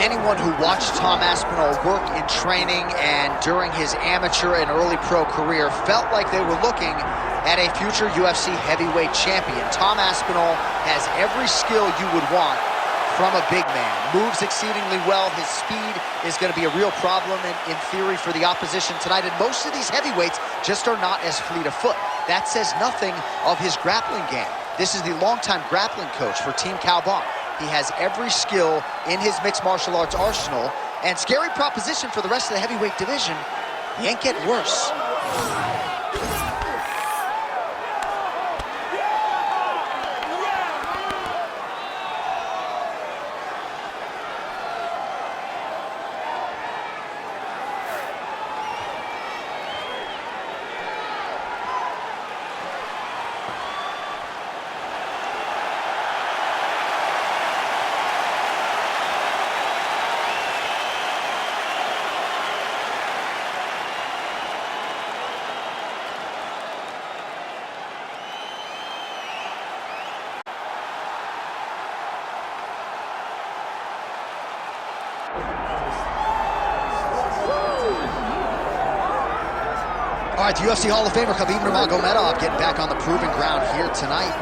anyone who watched Tom Aspinall work in training and during his amateur and early pro career felt like they were looking at a future UFC heavyweight champion. Tom Aspinall has every skill you would want from a big man. Moves exceedingly well. His speed is going to be a real problem in theory for the opposition tonight. And most of these heavyweights just are not as fleet of foot. That says nothing of his grappling game. This is the longtime grappling coach for Team Khabib. He has every skill in his mixed martial arts arsenal, and scary proposition for the rest of the heavyweight division. He ain't getting worse. All right, the UFC Hall of Famer Khabib Nurmagomedov getting back on the proving ground here tonight.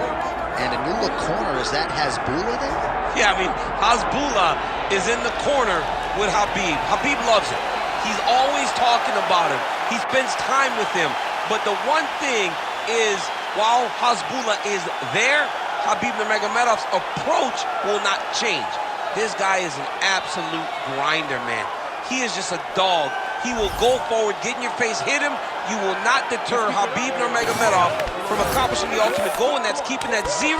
And a new look corner, is that Hasbulla there? Yeah, I mean, Hasbulla is in the corner with Khabib. Khabib loves him. He's always talking about him. He spends time with him. But the one thing is, while Hasbulla is there, Khabib Nurmagomedov's approach will not change. This guy is an absolute grinder, man. He is just a dog. He will go forward, get in your face, hit him. You will not deter Khabib Nurmagomedov from accomplishing the ultimate goal, and that's keeping that 0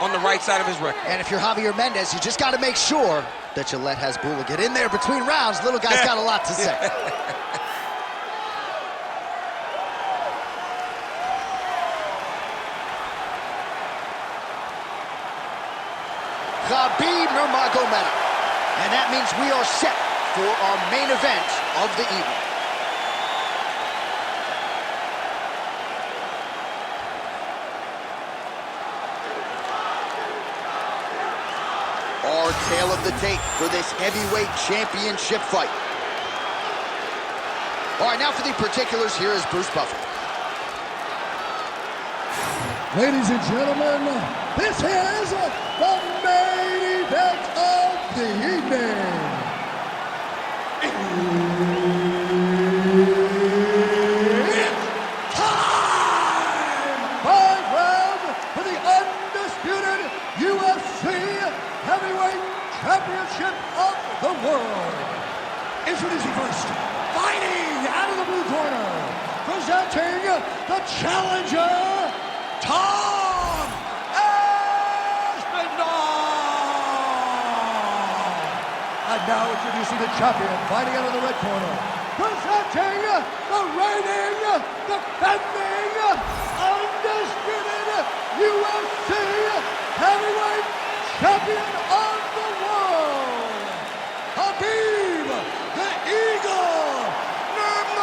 on the right side of his record. And if you're Javier Mendez, you just got to make sure that you let Hasbulla get in there between rounds. Little guy's got a lot to say. Khabib Nurmagomedov. And that means we are set for our main event of the evening. Our tale of the tape for this heavyweight championship fight. All right, now for the particulars, here is Bruce Buffer. Ladies and gentlemen, this is the main event of the evening. It's time! 5 rounds for the undisputed UFC Heavyweight Championship of the world. Introducing first, fighting out of the blue corner, presenting the challenger, Tom Aspinall! And now introducing the champion, fighting out of the red corner, presenting the reigning, defending, undisputed UFC Heavyweight Champion of the world, Khabib the Eagle Nurmagomedov!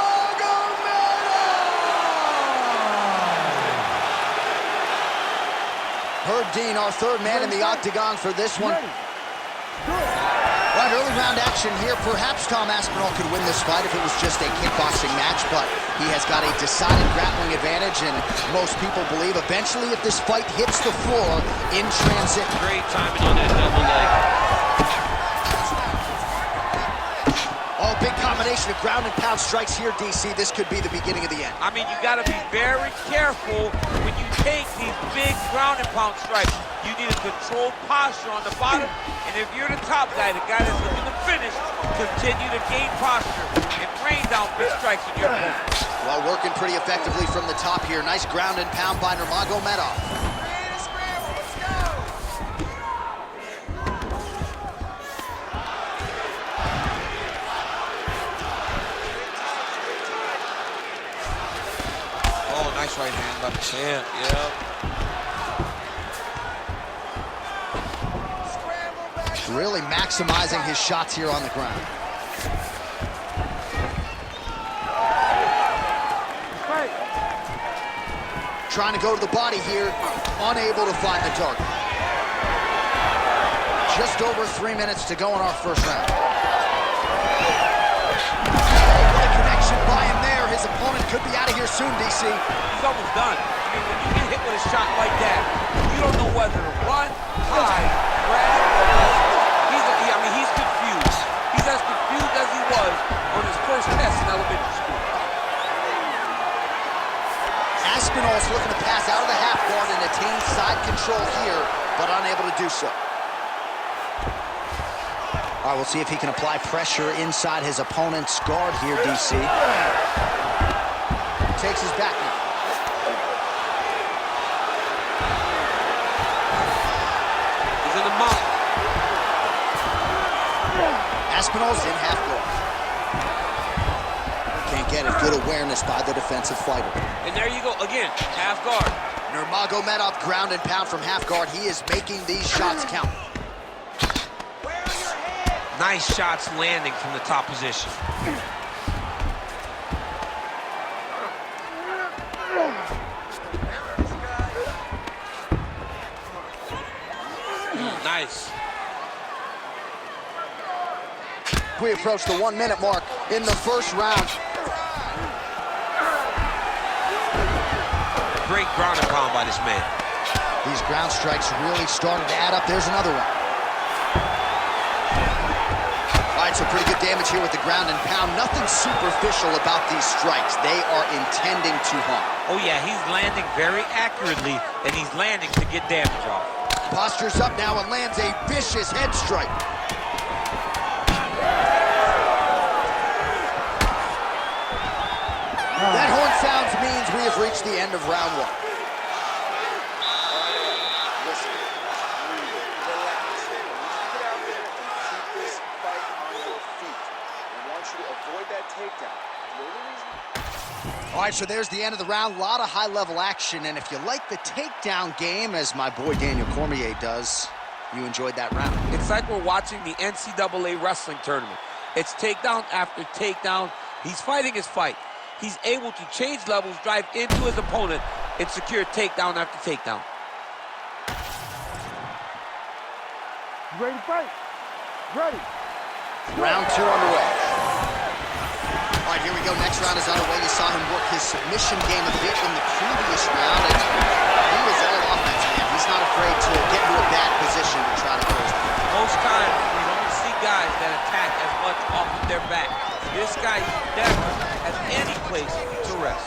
Herb Dean, our third man in the octagon for this one. Right, early round action here. Perhaps Tom Aspinall could win this fight if it was just a kickboxing match, but he has got a decided grappling advantage, and most people believe eventually if this fight hits the floor in transit. Great timing on that double leg. Oh, big combination of ground and pound strikes here, DC. This could be the beginning of the end. I mean, you got to be very careful when you take these big ground and pound strikes. You need a controlled posture on the bottom, and if you're the top guy, the guy that's looking to finish, continue to gain posture and rain down big strikes in your opponent. Well, working pretty effectively from the top here. Nice ground and pound by Nurmagomedov. Oh, nice right hand by the champ, yeah. Really maximizing his shots here on the ground. Trying to go to the body here, unable to find the target. Just over 3 minutes to go in our first round. What a connection by him there. His opponent could be out of here soon, DC. He's almost done. I mean, when you get hit with a shot like that, you don't know whether to run, hide, grab, he's confused. He's as confused as he was on his first test in elementary school. Aspinall's looking to pass out of the half guard and attain side control here, but unable to do so. All right, we'll see if he can apply pressure inside his opponent's guard here, DC. Takes his back now. He's in the mount. Aspinall's in half guard. Can't get it. Good awareness by the defensive fighter. And there you go, again, half guard. Nurmagomedov ground and pound from half guard. He is making these shots count. Nice shots landing from the top position. Nice. We approach the 1 minute mark in the first round. Great ground and pound by this man. These ground strikes really starting to add up. There's another one. All right, so pretty good damage here with the ground and pound. Nothing superficial about these strikes. They are intending to harm. Oh yeah, he's landing very accurately, and he's landing to get damage off. Postures up now and lands a vicious head strike. That horn sounds means we have reached the end of round one. Listen, relax. Get out there and keep this fight on your feet. I want you to avoid that takedown. The only reason... All right, so there's the end of the round. A lot of high-level action, and if you like the takedown game, as my boy Daniel Cormier does, you enjoyed that round. It's like we're watching the NCAA wrestling tournament. It's takedown after takedown. He's fighting his fight. He's able to change levels, drive into his opponent, and secure takedown after takedown. You ready to fight? Ready. Round two underway. All right, here we go. Next round is underway. You saw him work his submission game a bit in the previous round, and he was all offense, man. He's not afraid to get into a bad position to try to close the fight. Most times, we don't see guys that attack as much off of their back. This guy never has any place to rest.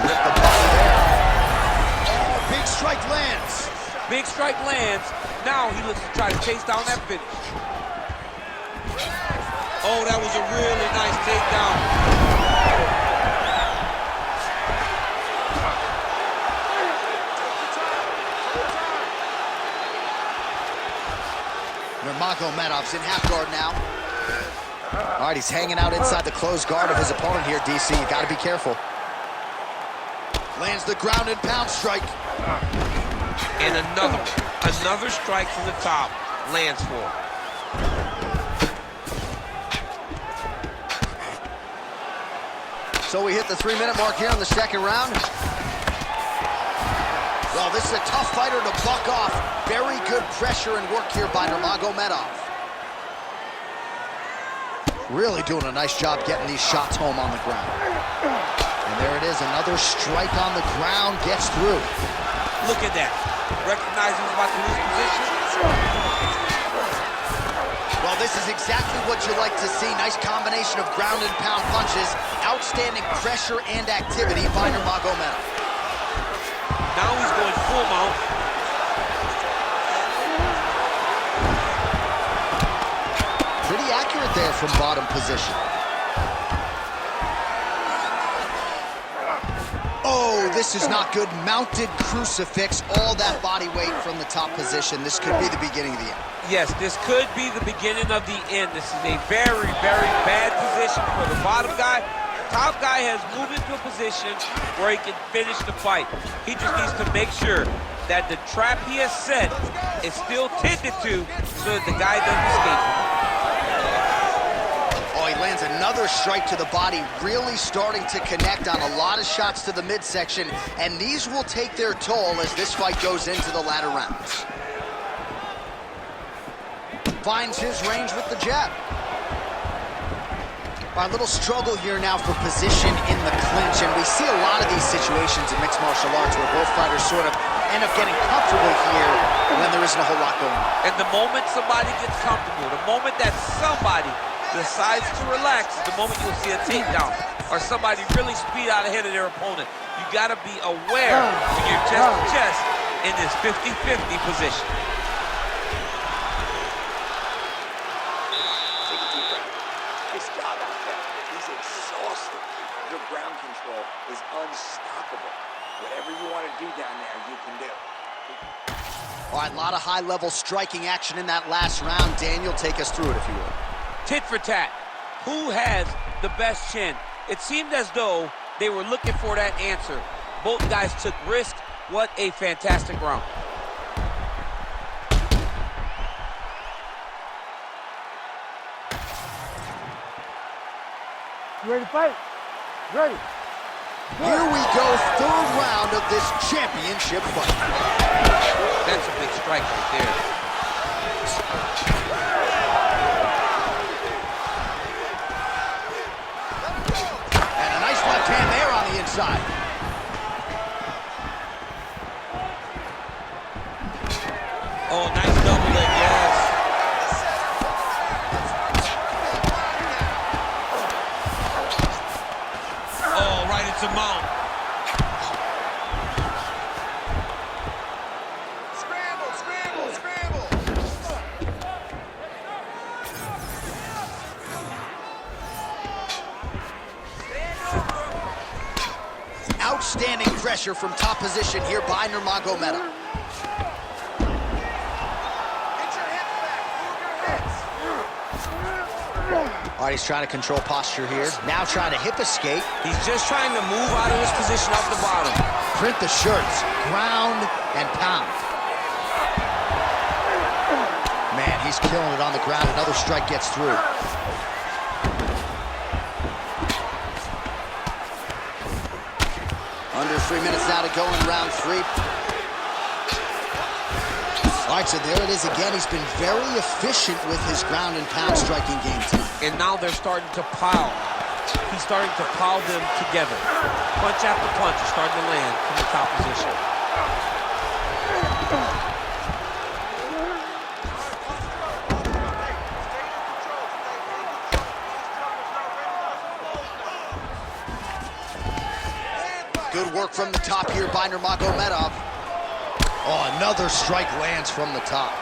Rip the body there. Oh, big strike lands. Big strike lands. Now he looks to try to chase down that finish. Oh, that was a really nice takedown. Nurmagomedov's in half guard now. All right, he's hanging out inside the closed guard of his opponent here, DC. You got to be careful. Lands the ground and pound strike. And another strike from the top lands for him. So we hit the 3 minute mark here in the second round. Well, this is a tough fighter to buck off. Very good pressure and work here by Nurmagomedov. Really doing a nice job getting these shots home on the ground. And there it is, another strike on the ground, gets through. Look at that. Recognizing he's about to lose position. Well, this is exactly what you like to see. Nice combination of ground and pound punches. Outstanding pressure and activity by Nurmagomedov. Now he's going full mount. Pretty accurate there from bottom position. Oh, this is not good. Mounted crucifix, all that body weight from the top position. This could be the beginning of the end. Yes, this could be the beginning of the end. This is a very, very bad position for the bottom guy. Top guy has moved into a position where he can finish the fight. He just needs to make sure that the trap he has set is still tended to so that the guy doesn't escape from it. Oh, he lands another strike to the body, really starting to connect on a lot of shots to the midsection, and these will take their toll as this fight goes into the latter rounds. Finds his range with the jab. A little struggle here now for position in the clinch, and we see a lot of these situations in mixed martial arts where both fighters sort of end up getting comfortable here when there isn't a whole lot going on. And the moment somebody gets comfortable, the moment that somebody decides to relax, is the moment you'll see a takedown or somebody really speed out ahead of their opponent. You got to be aware when you're chest to chest in this 50-50 position. Your ground control is unstoppable. Whatever you want to do down there, you can do. All right, a lot of high-level striking action in that last round. Daniel, take us through it, if you will. Tit for tat. Who has the best chin? It seemed as though they were looking for that answer. Both guys took risk. What a fantastic round. You ready to fight? Ready. Here we go, third round of this championship fight. That's a big strike right there. And a nice left hand there on the inside. Oh, nice double leg, yes. To mount. Scramble, scramble, scramble. Outstanding pressure from top position here by Nurmagomedov. Get your hips back. Move your hips. All right, he's trying to control posture here. Now trying to hip escape. He's just trying to move out of his position off the bottom. Print the shirts, ground and pound. Man, he's killing it on the ground. Another strike gets through. Under 3 minutes now to go in round 3. All right, so there it is again. He's been very efficient with his ground and pound striking game tonight. And now they're starting to pile. He's starting to pile them together. Punch after punch is starting to land from the top position. Good work from the top here by Nurmagomedov. Oh, another strike lands from the top.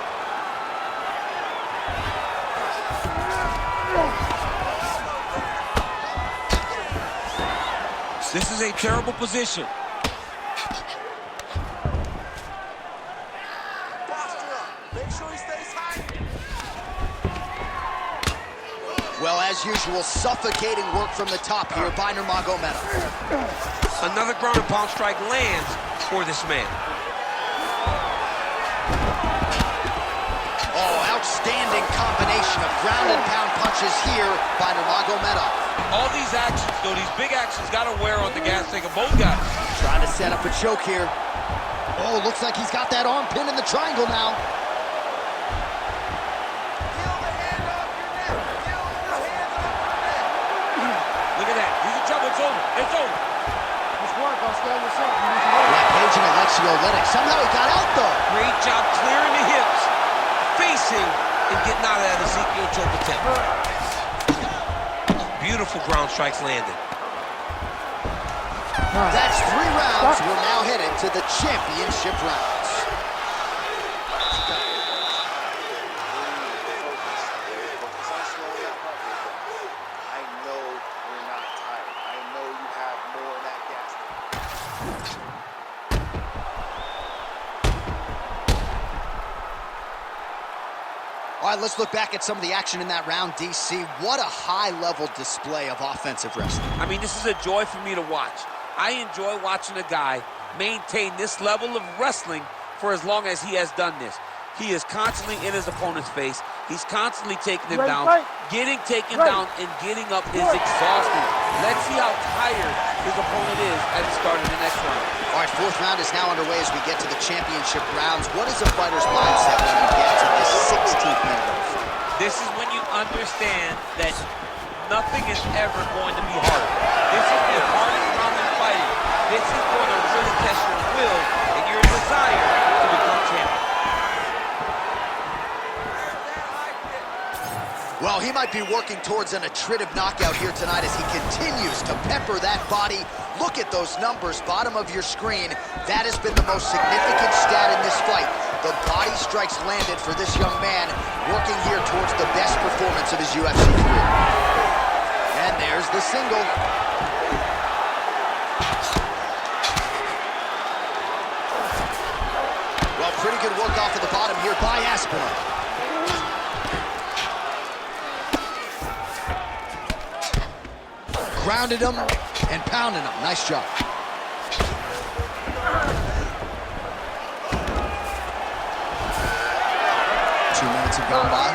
This is a terrible position. Make sure he stays high. Well, as usual, suffocating work from the top here by Nurmagomedov. Another ground and pound strike lands for this man. Oh, outstanding combination of ground and pound punches here by Nurmagomedov. All these actions, though, these big actions got to wear on the gas tank of both guys. Trying to set up a choke here. Oh, looks like he's got that arm pinned in the triangle now. Look at that. He's in trouble. It's over. It's over. Let's work. I'll stand this up. Rampaging Alexio Oleinik. Somehow he got out, though. Great job clearing the hips, facing, and getting out of that Ezekiel choke attempt. Beautiful ground strikes landed. That's 3 rounds. We're now headed to the championship rounds. I know you're not tired. I know you have more of that gas. All right, let's look back at some of the action in that round, DC. What a high-level display of offensive wrestling. I mean, this is a joy for me to watch. I enjoy watching a guy maintain this level of wrestling for as long as he has done this. He is constantly in his opponent's face. He's constantly taking him Ready, down. fight. Getting taken Ready. down and getting up is exhausting. Let's see how tired his opponent is at the start of the next round. All right, fourth round is now underway as we get to the championship rounds. What is a fighter's mindset when you get to this 16th minute? This is when you understand that nothing is ever going to be hard. This is the hardest round in fighting. This is going to really test your will and your desire to become champion. Well, he might be working towards an attritive knockout here tonight as he continues to pepper that body. Look at those numbers, bottom of your screen. That has been the most significant stat in this fight. The body strikes landed for this young man, working here towards the best performance of his UFC career. And there's the single. Well, pretty good work off of the bottom here by Aspinall. Grounded him and pounded him. Nice job. 2 minutes have gone by.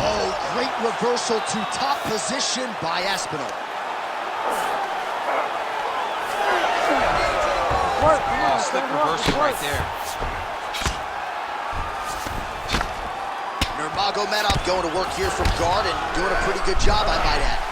Oh, great reversal to top position by Aspinall. Oh, slick reversal right there. Nurmagomedov going to work here from guard and doing a pretty good job, I might add.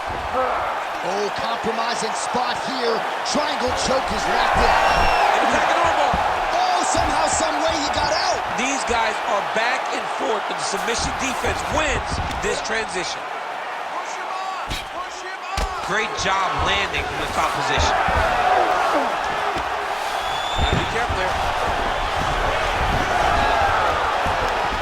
Oh, compromising spot here. Triangle choke is locked in. And attacking armbar. Oh, somehow, some way he got out. These guys are back and forth, but the submission defense wins this transition. Push him on! Push him on! Great job landing from the top position. Gotta be careful there.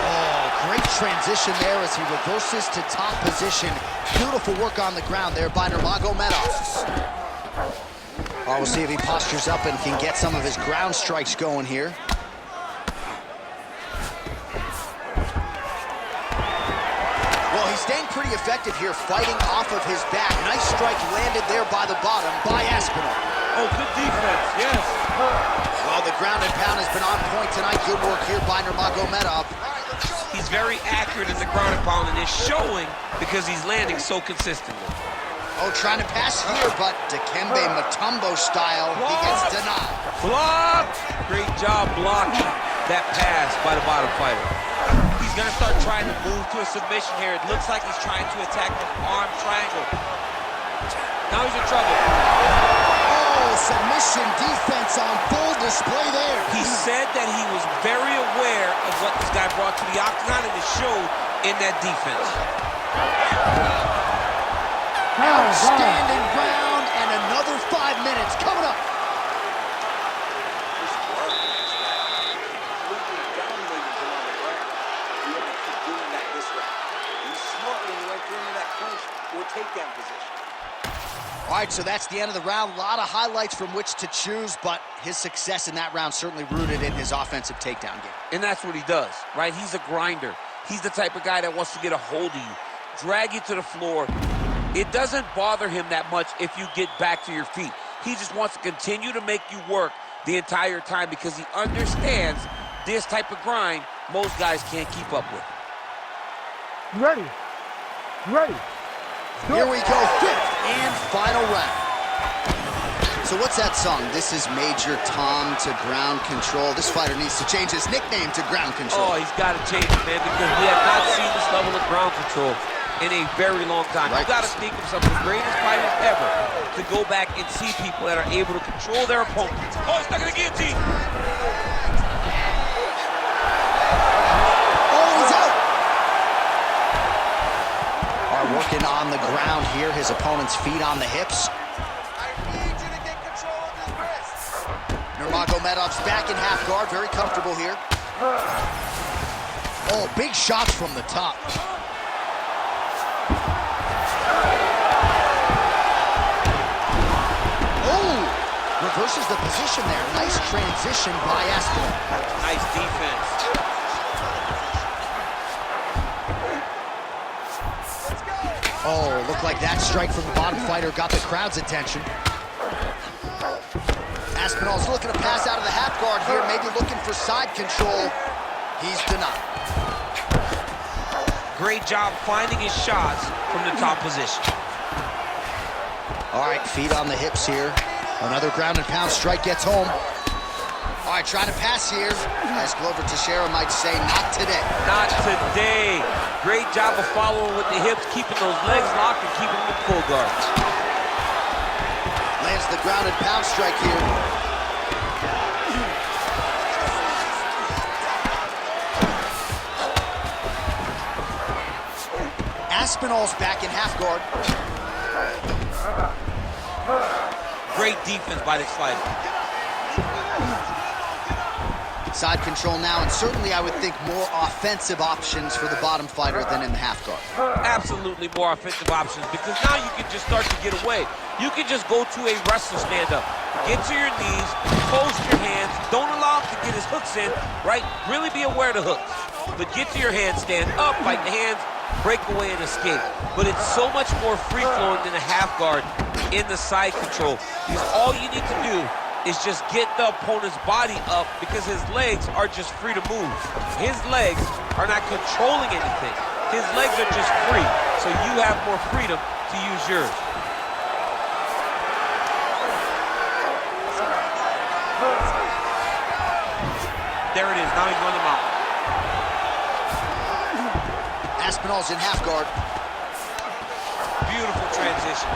Oh, great transition there as he reverses to top position. Beautiful work on the ground there by Nurmagomedov. Oh, we'll see if he postures up and can get some of his ground strikes going here. Well, he's staying pretty effective here, fighting off of his back. Nice strike landed there by the bottom by Aspinall. Oh, good defense, yes. Well, the ground and pound has been on point tonight. Good work here by Nurmagomedov. He's very accurate in the ground and pound, and it's showing because he's landing so consistently. Oh, trying to pass here, but Dikembe Mutombo style, he gets denied. Blocked! Great job blocking that pass by the bottom fighter. He's gonna start trying to move to a submission here. It looks like he's trying to attack the arm triangle. Now he's in trouble. Oh, submission defense on full display there. He said that he was very aware of what this guy brought to the octagon, and it showed in that defense. Outstanding round, and another 5 minutes coming up. This work is completely dominated him on the ground. You have to keep doing that this round. He's smart when you enter into that clinch or takedown position. All right, so that's the end of the round. A lot of highlights from which to choose, but his success in that round certainly rooted in his offensive takedown game. And that's what he does, right? He's a grinder. He's the type of guy that wants to get a hold of you, drag you to the floor. It doesn't bother him that much if you get back to your feet. He just wants to continue to make you work the entire time because he understands this type of grind most guys can't keep up with. You ready? You ready? Here we go, fifth and final round. So what's that song? This is Major Tom to Ground Control. This fighter needs to change his nickname to Ground Control. Oh, he's got to change it, man, because we have not seen this level of ground control in a very long time. Right. You got to think of some of the greatest fighters ever to go back and see people that are able to control their opponent. Oh, he's stuck in the guillotine. Oh, he's out. Are working on the ground here. His opponent's feet on the hips. I need you to get control of his wrists. Nurmagomedov's back in half guard. Very comfortable here. Oh, big shots from the top. Reverses the position there. Nice transition by Aspinall. Nice defense. Oh, looked like that strike from the bottom fighter got the crowd's attention. Aspinall's looking to pass out of the half guard here, maybe looking for side control. He's denied. great job finding his shots from the top position. All right, feet on the hips here. Another ground and pound strike gets home. All right, trying to pass here. As Glover Teixeira might say, not today. Not today. Great job of following with the hips, keeping those legs locked and keeping them in full guard. Lands the ground and pound strike here. Aspinall's back in half guard. Great defense by this fighter. Side control now, and certainly I would think more offensive options for the bottom fighter than in the half guard. Absolutely more offensive options, because now you can just start to get away. You can just go to a wrestler stand-up. Get to your knees, post your hands, don't allow him to get his hooks in, right? Really be aware of the hooks. But get to your hands, stand up, fight the hands, break away and escape. But it's so much more free-flowing than a half guard in the side control, because all you need to do is just get the opponent's body up, because his legs are just free to move. His legs are not controlling anything. His legs are just free, so you have more freedom to use yours. There it is, now he's on the mount. Aspinall's in half guard. Beautiful transition.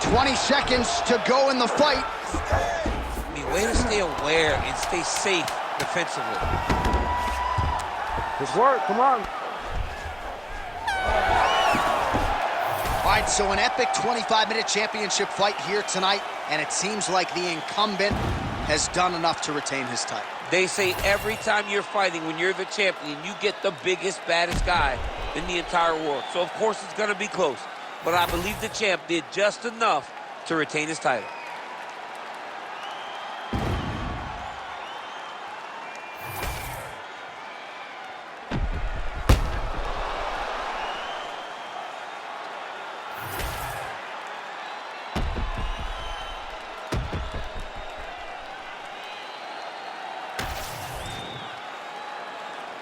20 seconds to go in the fight. I mean, way to stay aware and stay safe defensively. Good work, come on. All right, so an epic 25-minute championship fight here tonight, and it seems like the incumbent has done enough to retain his title. They say every time you're fighting, when you're the champion, you get the biggest, baddest guy in the entire world. So, of course, it's going to be close. But I believe the champ did just enough to retain his title.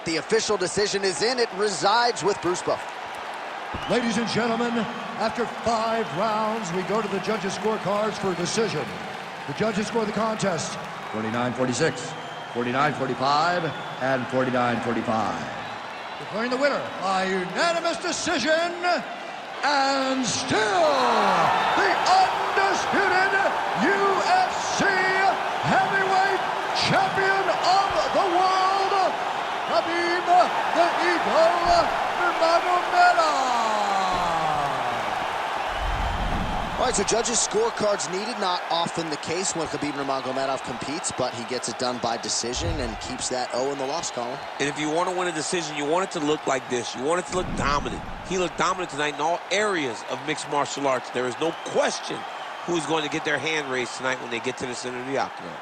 The official decision is in. It resides with Bruce Buffer. Ladies and gentlemen, after 5 rounds, we go to the judges' scorecards for a decision. The judges score the contest 49-46, 49-45, and 49-45. Declaring the winner by unanimous decision, and still the undisputed UFC heavyweight champion of the world, Khabib the Eagle Nurmagomedov. All right, so judges' scorecards needed. Not often the case when Khabib Nurmagomedov competes, but he gets it done by decision and keeps that O in the loss column. And if you want to win a decision, you want it to look like this. You want it to look dominant. He looked dominant tonight in all areas of mixed martial arts. There is no question who's going to get their hand raised tonight when they get to the center of the octagon.